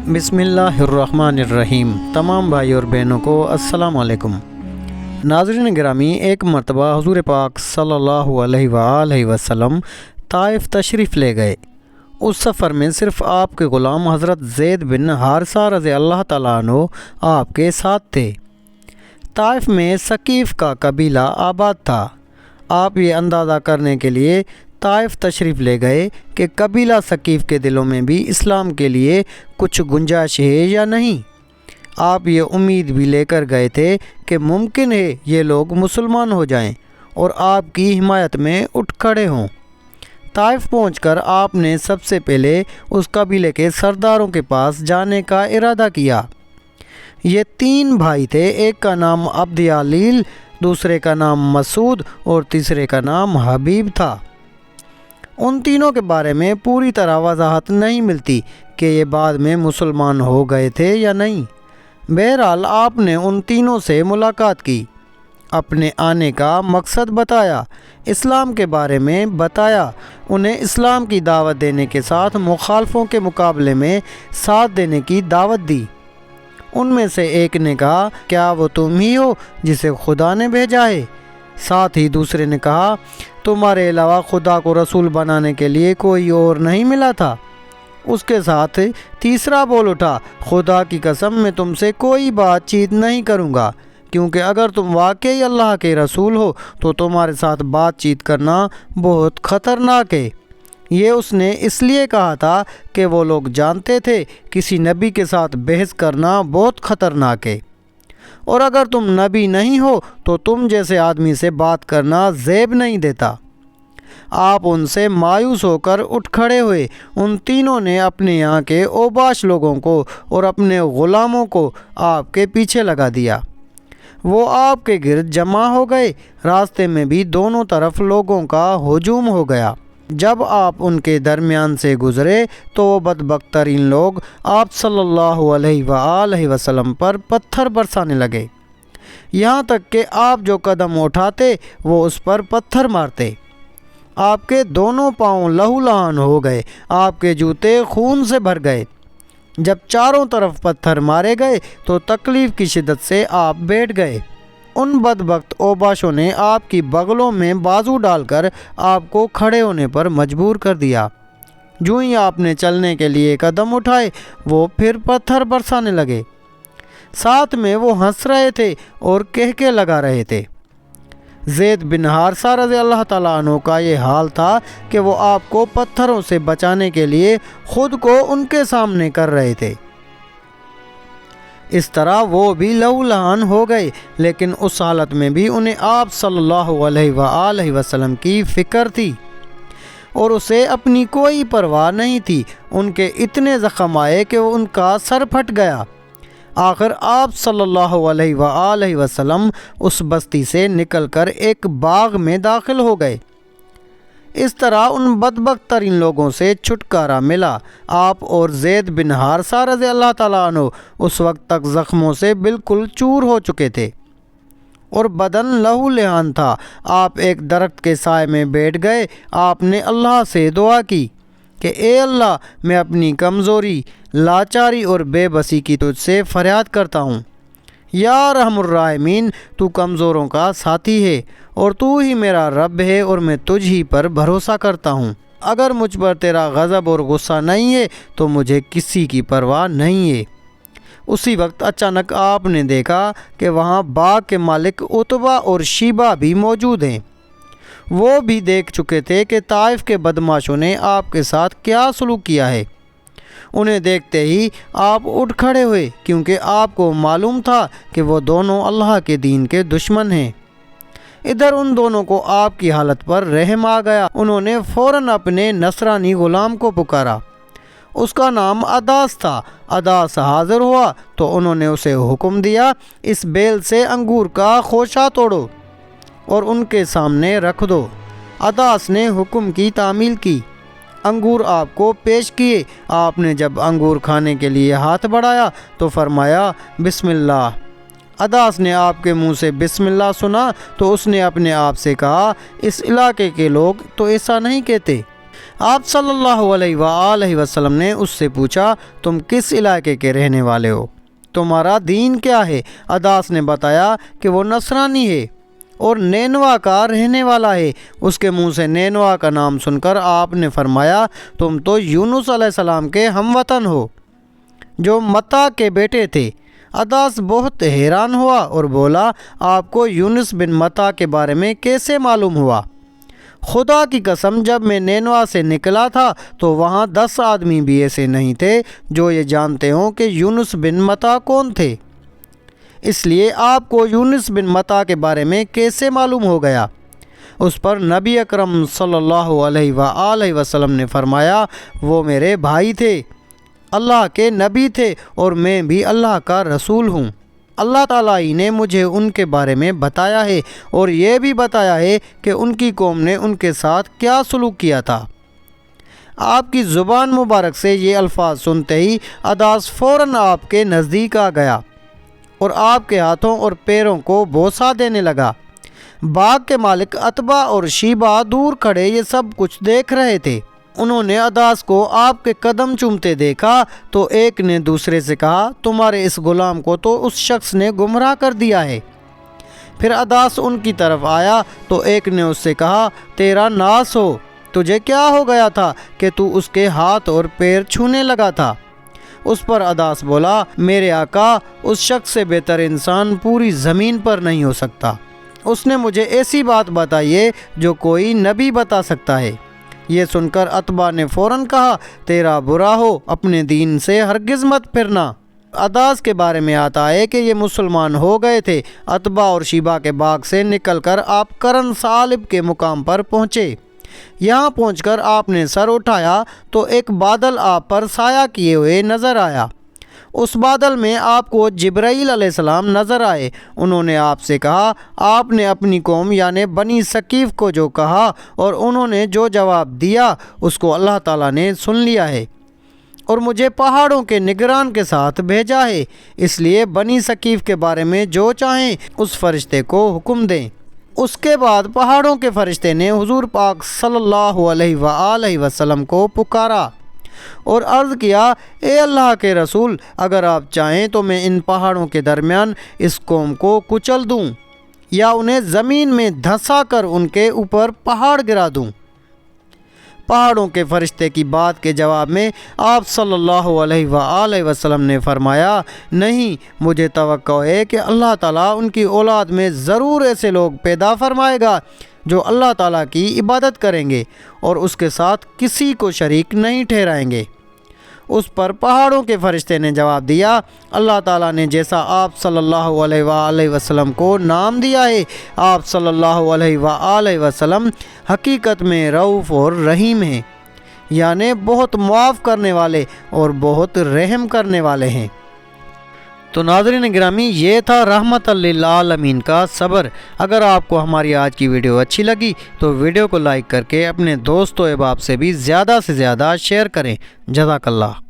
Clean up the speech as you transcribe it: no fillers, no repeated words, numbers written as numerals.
بسم اللہ الرحمن الرحیم۔ تمام بھائی اور بہنوں کو السلام علیکم۔ ناظرین گرامی، ایک مرتبہ حضور پاک صلی اللہ علیہ وآلہ وسلم طائف تشریف لے گئے۔ اس سفر میں صرف آپ کے غلام حضرت زید بن حارثہ رضی اللہ تعالیٰ عنہ آپ کے ساتھ تھے۔ طائف میں ثقیف کا قبیلہ آباد تھا۔ آپ یہ اندازہ کرنے کے لیے طائف تشریف لے گئے کہ قبیلہ ثقیف کے دلوں میں بھی اسلام کے لیے کچھ گنجائش ہے یا نہیں۔ آپ یہ امید بھی لے کر گئے تھے کہ ممکن ہے یہ لوگ مسلمان ہو جائیں اور آپ کی حمایت میں اٹھ کھڑے ہوں۔ طائف پہنچ کر آپ نے سب سے پہلے اس قبیلے کے سرداروں کے پاس جانے کا ارادہ کیا۔ یہ 3 بھائی تھے، ایک کا نام عبد علیل، دوسرے کا نام مسعود اور تیسرے کا نام حبیب تھا۔ ان تینوں کے بارے میں پوری طرح وضاحت نہیں ملتی کہ یہ بعد میں مسلمان ہو گئے تھے یا نہیں۔ بہرحال آپ نے ان تینوں سے ملاقات کی، اپنے آنے کا مقصد بتایا، اسلام کے بارے میں بتایا، انہیں اسلام کی دعوت دینے کے ساتھ مخالفوں کے مقابلے میں ساتھ دینے کی دعوت دی۔ ان میں سے ایک نے کہا، کیا وہ تم ہی ہو جسے خدا نے بھیجا ہے؟ ساتھ ہی دوسرے نے کہا، تمہارے علاوہ خدا کو رسول بنانے کے لیے کوئی اور نہیں ملا تھا؟ اس کے ساتھ تیسرا بول اٹھا، خدا کی قسم میں تم سے کوئی بات چیت نہیں کروں گا، کیونکہ اگر تم واقعی اللہ کے رسول ہو تو تمہارے ساتھ بات چیت کرنا بہت خطرناک ہے۔ یہ اس نے اس لیے کہا تھا کہ وہ لوگ جانتے تھے کسی نبی کے ساتھ بحث کرنا بہت خطرناک ہے، اور اگر تم نبی نہیں ہو تو تم جیسے آدمی سے بات کرنا زیب نہیں دیتا۔ آپ ان سے مایوس ہو کر اٹھ کھڑے ہوئے۔ ان تینوں نے اپنے یہاں کے اوباش لوگوں کو اور اپنے غلاموں کو آپ کے پیچھے لگا دیا۔ وہ آپ کے گرد جمع ہو گئے۔ راستے میں بھی دونوں طرف لوگوں کا ہجوم ہو گیا۔ جب آپ ان کے درمیان سے گزرے تو وہ بدبخت ترین لوگ آپ صلی اللہ علیہ وآلہ وسلم پر پتھر برسانے لگے، یہاں تک کہ آپ جو قدم اٹھاتے وہ اس پر پتھر مارتے۔ آپ کے دونوں پاؤں لہو لہان ہو گئے، آپ کے جوتے خون سے بھر گئے۔ جب چاروں طرف پتھر مارے گئے تو تکلیف کی شدت سے آپ بیٹھ گئے۔ ان بدبخت اوباشوں نے آپ کی بغلوں میں بازو ڈال کر آپ کو کھڑے ہونے پر مجبور کر دیا۔ جو ہی آپ نے چلنے کے لیے قدم اٹھائے وہ پھر پتھر برسانے لگے۔ ساتھ میں وہ ہنس رہے تھے اور کہکے لگا رہے تھے۔ زید بن حارثہ رضی اللہ تعالیٰ عنہ کا یہ حال تھا کہ وہ آپ کو پتھروں سے بچانے کے لیے خود کو ان کے سامنے کر رہے تھے۔ اس طرح وہ بھی لہو لہان ہو گئے، لیکن اس حالت میں بھی انہیں آپ صلی اللہ علیہ وآلہ وسلم کی فکر تھی اور اسے اپنی کوئی پرواہ نہیں تھی۔ ان کے اتنے زخم آئے کہ ان کا سر پھٹ گیا۔ آخر آپ صلی اللہ علیہ وآلہ وسلم اس بستی سے نکل کر ایک باغ میں داخل ہو گئے۔ اس طرح ان بدبخت ترین لوگوں سے چھٹکارا ملا۔ آپ اور زید بن حارثہ رضی اللہ تعالیٰ عنہ اس وقت تک زخموں سے بالکل چور ہو چکے تھے اور بدن لہو لہان تھا۔ آپ ایک درخت کے سائے میں بیٹھ گئے۔ آپ نے اللہ سے دعا کی کہ اے اللہ، میں اپنی کمزوری، لاچاری اور بے بسی کی تجھ سے فریاد کرتا ہوں۔ یا ارحم الراحمین، تو کمزوروں کا ساتھی ہے اور تو ہی میرا رب ہے اور میں تجھ ہی پر بھروسہ کرتا ہوں۔ اگر مجھ پر تیرا غضب اور غصہ نہیں ہے تو مجھے کسی کی پرواہ نہیں ہے۔ اسی وقت اچانک آپ نے دیکھا کہ وہاں باغ کے مالک عتبہ اور شیبہ بھی موجود ہیں۔ وہ بھی دیکھ چکے تھے کہ طائف کے بدماشوں نے آپ کے ساتھ کیا سلوک کیا ہے۔ انہیں دیکھتے ہی آپ اٹھ کھڑے ہوئے، کیونکہ آپ کو معلوم تھا کہ وہ دونوں اللہ کے دین کے دشمن ہیں۔ ادھر ان دونوں کو آپ کی حالت پر رحم آ گیا۔ انہوں نے فوراً اپنے نصرانی غلام کو پکارا، اس کا نام عداس تھا۔ عداس حاضر ہوا تو انہوں نے اسے حکم دیا، اس بیل سے انگور کا خوشہ توڑو اور ان کے سامنے رکھ دو۔ عداس نے حکم کی تعمیل کی، انگور آپ کو پیش کیے۔ آپ نے جب انگور کھانے کے لیے ہاتھ بڑھایا تو فرمایا بسم اللہ۔ عداس نے آپ کے منہ سے بسم اللہ سنا تو اس نے اپنے آپ سے کہا، اس علاقے کے لوگ تو ایسا نہیں کہتے۔ آپ صلی اللہ علیہ وآلہ وسلم نے اس سے پوچھا تم کس علاقے کے رہنے والے ہو؟ تمہارا دین کیا ہے؟ عداس نے بتایا کہ وہ نصرانی ہے اور نینوا کا رہنے والا ہے۔ اس کے منہ سے نینوا کا نام سن کر آپ نے فرمایا تم تو یونس علیہ السلام کے ہم وطن ہو جو متا کے بیٹے تھے۔ عداس بہت حیران ہوا اور بولا آپ کو یونس بن متا کے بارے میں کیسے معلوم ہوا؟ خدا کی قسم جب میں نینوا سے نکلا تھا تو وہاں 10 آدمی بھی ایسے نہیں تھے جو یہ جانتے ہوں کہ یونس بن متا کون تھے، اس لیے آپ کو یونس بن متا کے بارے میں کیسے معلوم ہو گیا؟ اس پر نبی اکرم صلی اللہ علیہ وآلہ وسلم نے فرمایا وہ میرے بھائی تھے، اللہ کے نبی تھے اور میں بھی اللہ کا رسول ہوں۔ اللہ تعالیٰ ہی نے مجھے ان کے بارے میں بتایا ہے اور یہ بھی بتایا ہے کہ ان کی قوم نے ان کے ساتھ کیا سلوک کیا تھا۔ آپ کی زبان مبارک سے یہ الفاظ سنتے ہی عداس فوراً آپ کے نزدیک آ گیا اور آپ کے ہاتھوں اور پیروں کو بوسہ دینے لگا۔ باغ کے مالک عتبہ اور شیبہ دور کھڑے یہ سب کچھ دیکھ رہے تھے۔ انہوں نے عداس کو آپ کے قدم چومتے دیکھا تو ایک نے دوسرے سے کہا تمہارے اس غلام کو تو اس شخص نے گمراہ کر دیا ہے۔ پھر عداس ان کی طرف آیا تو ایک نے اس سے کہا تیرا ناس ہو، تجھے کیا ہو گیا تھا کہ تو اس کے ہاتھ اور پیر چھونے لگا تھا؟ اس پر عداس بولا میرے آقا اس شخص سے بہتر انسان پوری زمین پر نہیں ہو سکتا، اس نے مجھے ایسی بات بتائی ہے جو کوئی نبی بتا سکتا ہے۔ یہ سن کر عتبہ نے فوراً کہا تیرا برا ہو، اپنے دین سے ہرگز مت پھرنا۔ عداس کے بارے میں آتا ہے کہ یہ مسلمان ہو گئے تھے۔ عتبہ اور شیبہ کے باغ سے نکل کر آپ کرن صالب کے مقام پر پہنچے۔ یہاں پہنچ کر آپ نے سر اٹھایا تو ایک بادل آپ پر سایہ کیے ہوئے نظر آیا۔ اس بادل میں آپ کو جبرائیل علیہ السلام نظر آئے۔ انہوں نے آپ سے کہا آپ نے اپنی قوم یعنی بنی ثقیف کو جو کہا اور انہوں نے جو جواب دیا اس کو اللہ تعالیٰ نے سن لیا ہے اور مجھے پہاڑوں کے نگران کے ساتھ بھیجا ہے، اس لیے بنی ثقیف کے بارے میں جو چاہیں اس فرشتے کو حکم دیں۔ اس کے بعد پہاڑوں کے فرشتے نے حضور پاک صلی اللہ علیہ وآلہ وسلم کو پکارا اور عرض کیا اے اللہ کے رسول اگر آپ چاہیں تو میں ان پہاڑوں کے درمیان اس قوم کو کچل دوں یا انہیں زمین میں دھسا کر ان کے اوپر پہاڑ گرا دوں۔ پہاڑوں کے فرشتے کی بات کے جواب میں آپ صلی اللہ علیہ وآلہ وسلم نے فرمایا نہیں، مجھے توقع ہے کہ اللہ تعالیٰ ان کی اولاد میں ضرور ایسے لوگ پیدا فرمائے گا جو اللہ تعالیٰ کی عبادت کریں گے اور اس کے ساتھ کسی کو شریک نہیں ٹھہرائیں گے۔ اس پر پہاڑوں کے فرشتے نے جواب دیا اللہ تعالیٰ نے جیسا آپ صلی اللہ علیہ وآلہ وسلم کو نام دیا ہے، آپ صلی اللہ علیہ وآلہ وسلم حقیقت میں رؤوف اور رحیم ہیں، یعنی بہت معاف کرنے والے اور بہت رحم کرنے والے ہیں۔ تو ناظرین گرامی یہ تھا رحمت للعالمین کا صبر۔ اگر آپ کو ہماری آج کی ویڈیو اچھی لگی تو ویڈیو کو لائک کر کے اپنے دوست و احباب سے بھی زیادہ شیئر کریں۔ جزاک اللہ۔